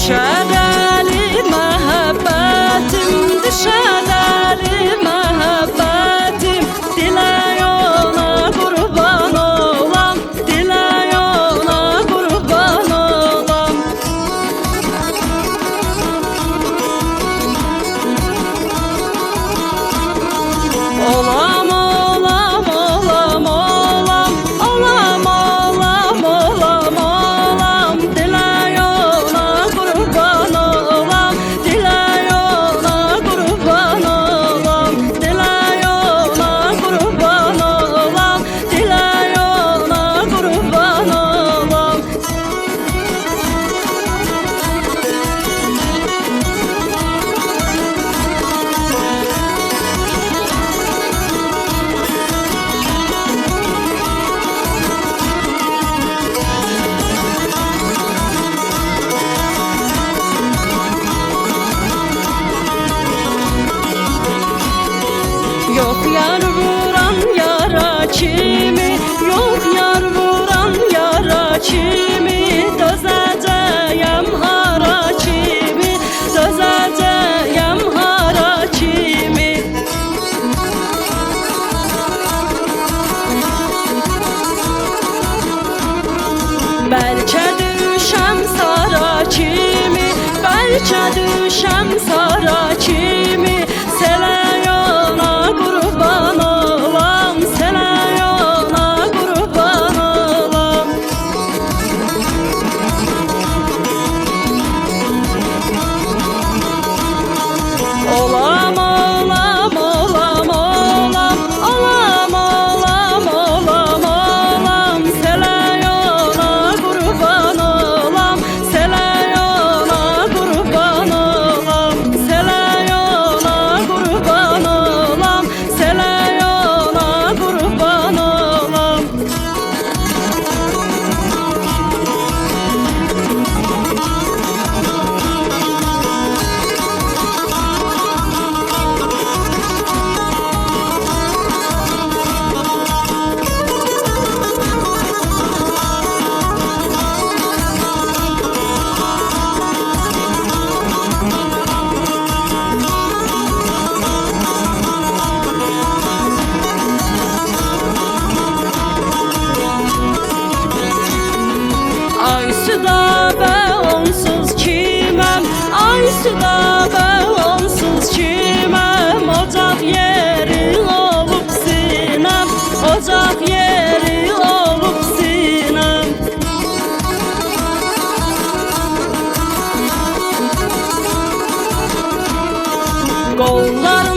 düşərəli məhəbbətim, düşərəli məhəbbətim. Dilə yona qurban olam, dilə yona qurban olam. Olam, olam, olam, olam, olam, olam, olam, olam. Dilə yona qurban olam, dilə yona qurban olam, dilə yona qurban olam, dilə yona qurban olam. Yok yar vuran yara kimi, yok yar vuran yara kimi. Dözəcəyəm hara kimi, dözəcəyəm hara kimi. Bəlkə düşəm sara kimi, bəlkə düşəm sara kimi. Selə yona qurban olam, selə yona qurban olam. Olam, olam, olam, olam, olam, olam, olam, olam. Selə yona qurban olam, selə yona qurban olam, selə yona qurban olam, selə yona qurban olam. Ay suda bə onsuz kiməm, ay suda bə onsuz kiməm. Ocaq yeri olub sinəm, ocaq yeri olub sinəm. Qollar